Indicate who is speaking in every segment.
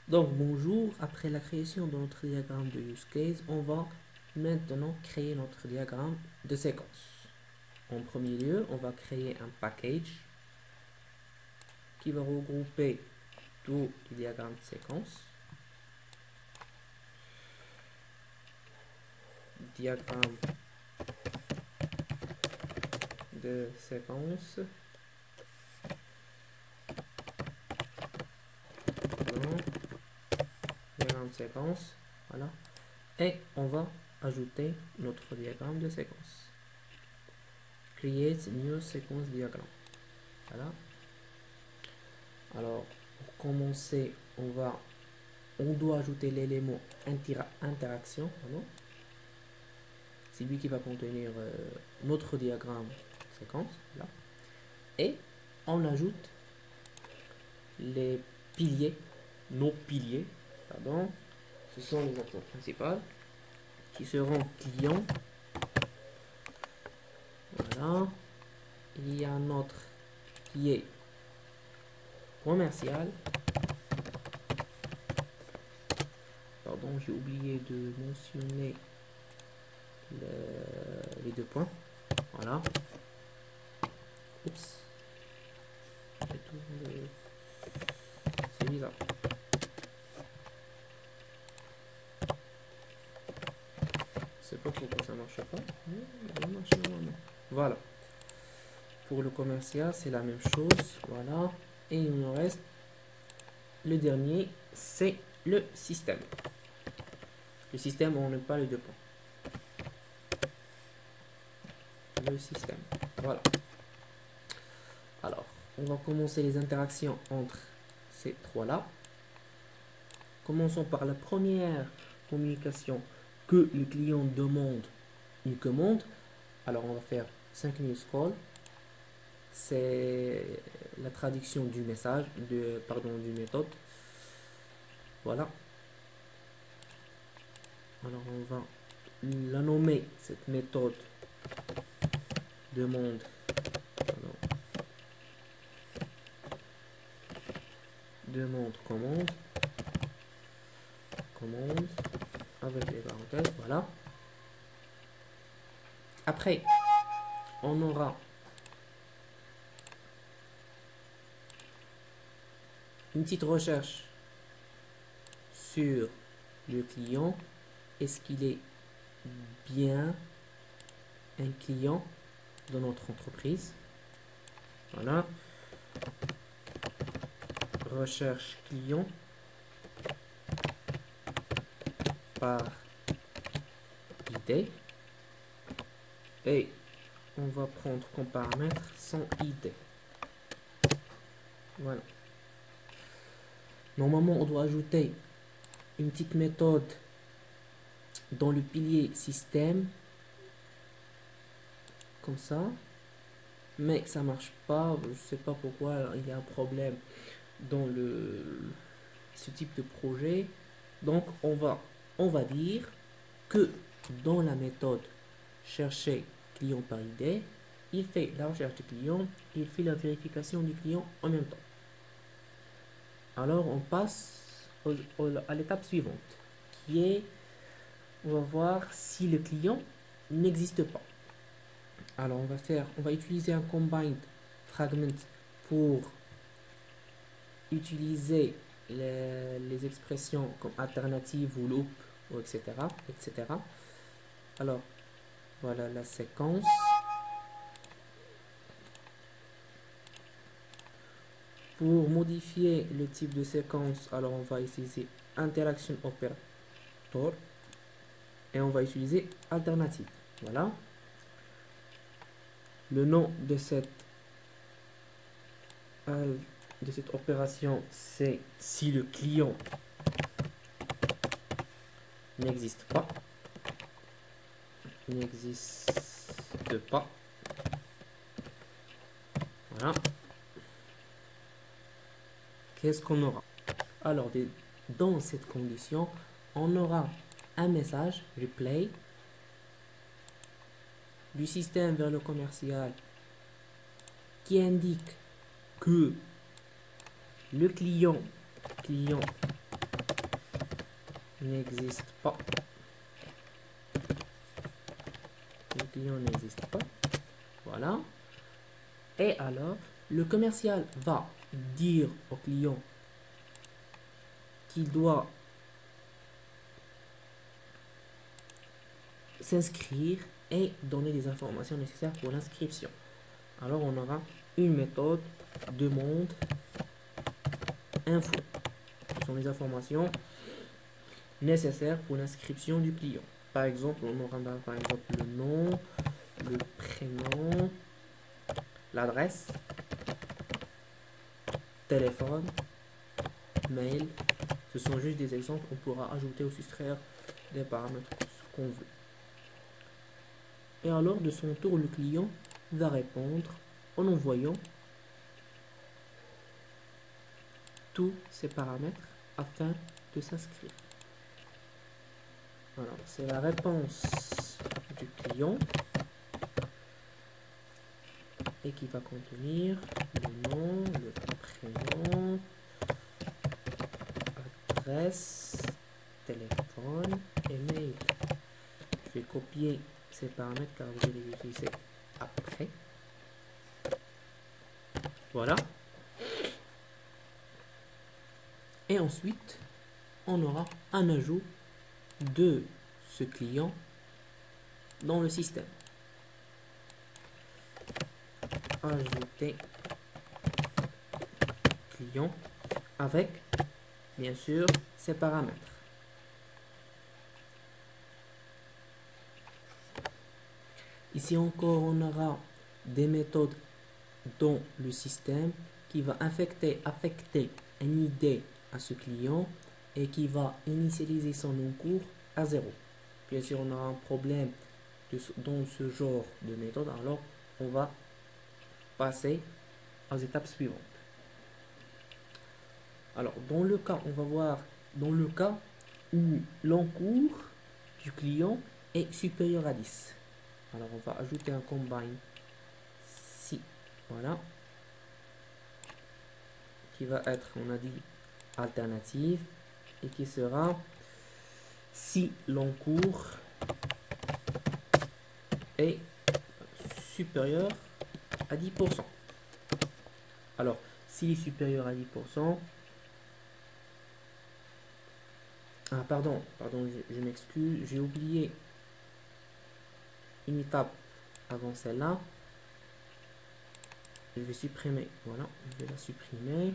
Speaker 1: Donc bonjour, après la création de notre diagramme de use case, on va maintenant créer notre diagramme de séquence. En premier lieu, on va créer un package qui va regrouper tous les diagrammes de séquence. Diagramme de séquence. Non, diagramme de séquence. Voilà. Et on va ajouter notre diagramme de séquence. Create new sequence diagram. Voilà. Alors, pour commencer, on doit ajouter l'élément interaction. Pardon. C'est lui qui va contenir notre diagramme séquence. Là. Et on ajoute les piliers, nos piliers, pardon. Ce sont les acteurs principaux qui seront clients. Voilà. Il y a un autre qui est commercial. Pardon, j'ai oublié de mentionner les deux points. Voilà. Oups. C'est bizarre. Je sais pas pourquoi ça marche pas. Ça marche normalement. Voilà. Pour le commercial, c'est la même chose. Voilà. Et il nous reste le dernier, c'est le système. Le système, on n'a pas les deux points. Le système. Voilà. Alors, on va commencer les interactions entre ces trois-là. Commençons par la première communication que le client demande une commande. Alors, on va faire synchronous call. C'est la traduction du message, du méthode. Voilà. Alors, on va la nommer, cette méthode demande. Demande commande. Commande avec les parenthèses. Voilà. Après, on aura une petite recherche sur le client. Est-ce qu'il est bien un client dans notre entreprise? Voilà. Recherche client par ID. Et on va prendre comme paramètre son ID. Voilà. Normalement, on doit ajouter une petite méthode dans le pilier système. Comme ça. Mais ça marche pas. Je sais pas pourquoi. Il y a un problème dans ce type de projet. Donc, on va dire que dans la méthode chercher client par ID, il fait la recherche du client, il fait la vérification du client en même temps. Alors, on passe à l'étape suivante, qui est, on va voir si le client n'existe pas. Alors, on va utiliser un combined fragment pour utiliser les expressions comme alternative ou loop, ou etc., etc. Alors, voilà la séquence. Pour modifier le type de séquence, alors on va utiliser interaction operator et on va utiliser alternative. Voilà. Le nom de cette opération, c'est si le client n'existe pas. N'existe pas. Voilà. Qu'est-ce qu'on aura? Alors, dans cette condition, on aura un message replay du système vers le commercial qui indique que le client n'existe pas. Le client n'existe pas. Voilà. Et alors, le commercial va dire au client qu'il doit s'inscrire et donner les informations nécessaires pour l'inscription. Alors, on aura une méthode demande info. Ce sont les informations nécessaires pour l'inscription du client. Par exemple, on aura par exemple le nom, le prénom, l'adresse, téléphone, mail. Ce sont juste des exemples. On pourra ajouter ou soustraire des paramètres qu'on veut. Et alors, de son tour, le client va répondre en envoyant tous ces paramètres afin de s'inscrire. Alors, c'est la réponse du client et qui va contenir le nom, le prénom, adresse, téléphone et mail. Je vais copier ces paramètres car je vais les utiliser après. Voilà. Et ensuite, on aura un ajout de ce client dans le système. Ajouter client avec, bien sûr, ses paramètres. Ici encore, on aura des méthodes dans le système qui va affecter une idée à ce client et qui va initialiser son encours à 0. Bien sûr, on aura un problème dans ce genre de méthode, alors on va passer aux étapes suivantes. Alors, dans le cas, on va voir, dans le cas où l'encours du client est supérieur à 10. Alors, on va ajouter un combine si, voilà, qui va être, on a dit, alternative, et qui sera si l'encours est supérieur à 10%. Alors, s'il est supérieur à 10%, pardon, je m'excuse, j'ai oublié une étape avant celle-là. Je vais supprimer, voilà, je vais la supprimer.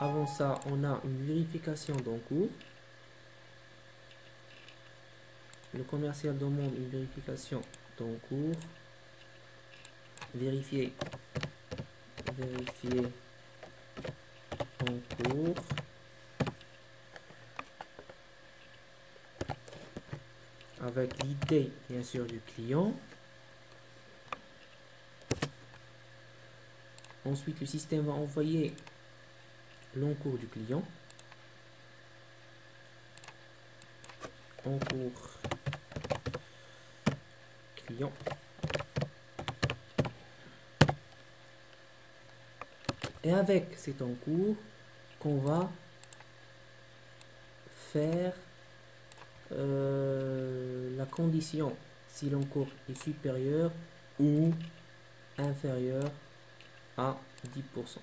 Speaker 1: Avant ça, on a une vérification d'encours. Le commercial demande une vérification d'encours. Vérifier en cours. Avec l'idée, bien sûr, du client. Ensuite, le système va envoyer l'encours du client. Encours client. Et avec cet encours, qu'on va faire la condition si l'encours est supérieur ou inférieur à 10%.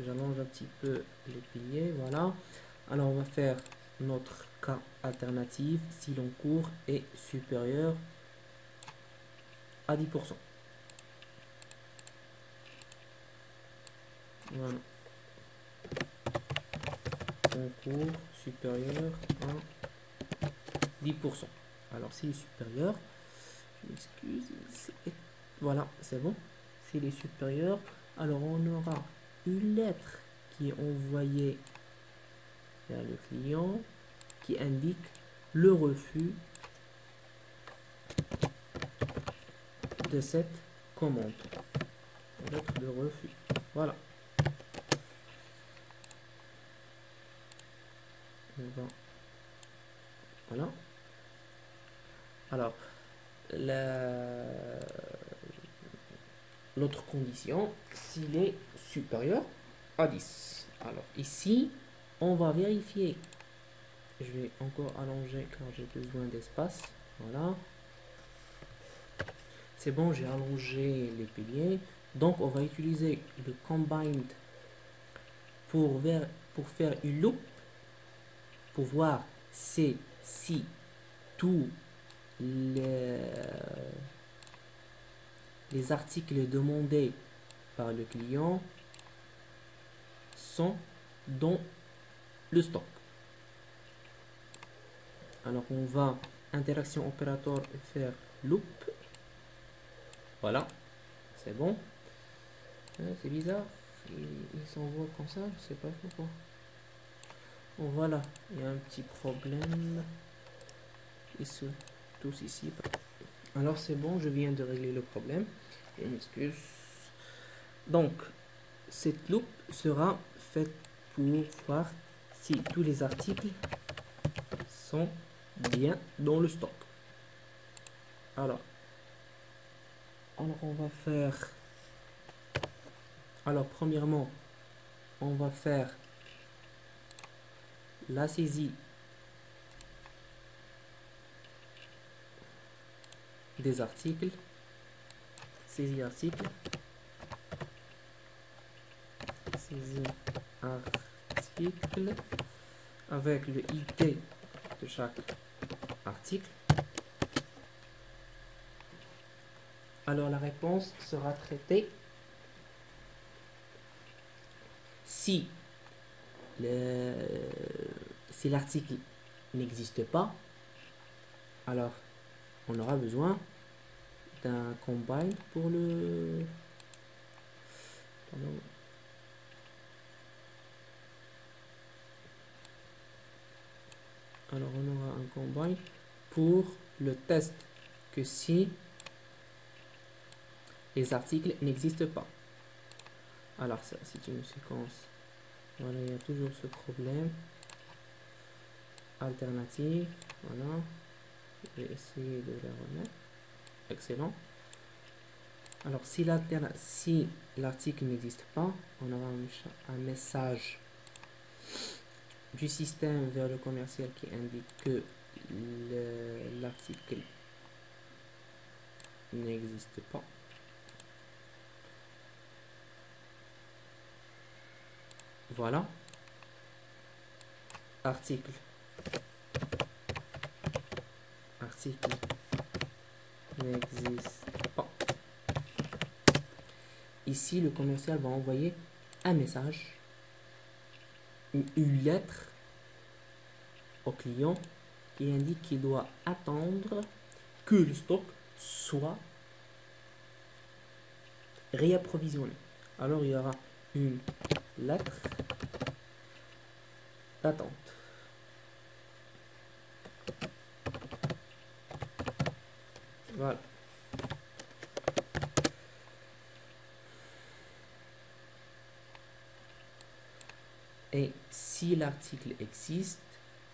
Speaker 1: J'allonge un petit peu les piliers, voilà. Alors on va faire notre cas alternatif si l'encours est supérieur à 10%. Voilà. Concours supérieur à 10%. Alors s'il est supérieur, je m'excuse, voilà, c'est bon. S'il est supérieur, alors on aura une lettre qui est envoyée vers le client qui indique le refus de cette commande. Lettre de refus. Voilà. Voilà. Alors, l'autre condition, s'il est supérieur, à 10. Alors ici, on va vérifier. Je vais encore allonger car j'ai besoin d'espace. Voilà. C'est bon, j'ai allongé les piliers. Donc on va utiliser le combined pour faire une loupe pour voir si tous les, les articles demandés par le client sont dans le stock. Alors on va interaction opérateur faire loop. Voilà, c'est bon. C'est bizarre, il s'envoie comme ça, je sais pas pourquoi. Bon, voilà, il y a un petit problème. Ils se tous ici. Alors c'est bon, je viens de régler le problème. Je m'excuse. Donc, cette loupe sera faite pour voir si tous les articles sont bien dans le stock. Alors on va faire. Alors premièrement, on va faire la saisie des articles. Saisie article. Saisie article avec le ID de chaque article. Alors la réponse sera traitée si l'article n'existe pas. Alors on aura besoin d'un combine pour le alors on aura un combine pour le test que si les articles n'existent pas. Alors ça c'est une séquence. Voilà, il y a toujours ce problème. Alternative, voilà. Je vais essayer de la remettre. Excellent. Alors si l'article n'existe pas, on aura un message du système vers le commercial qui indique que l'article n'existe pas. Voilà. Article n'existe pas. Ici, le commercial va envoyer un message, une lettre au client qui indique qu'il doit attendre que le stock soit réapprovisionné. Alors, il y aura une lettre d'attente. Voilà. Et si l'article existe,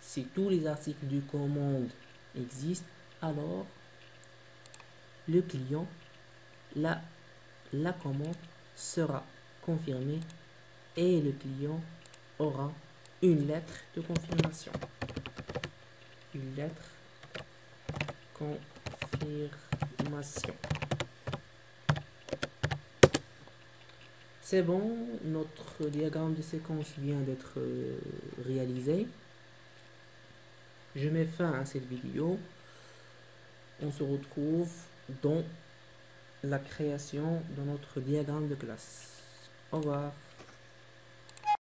Speaker 1: si tous les articles du commande existent, alors le client, la commande sera confirmée et le client aura une lettre de confirmation. Une lettre confirmation. C'est bon, notre diagramme de séquence vient d'être réalisé. Je mets fin à cette vidéo. On se retrouve dans la création de notre diagramme de classe. Au revoir.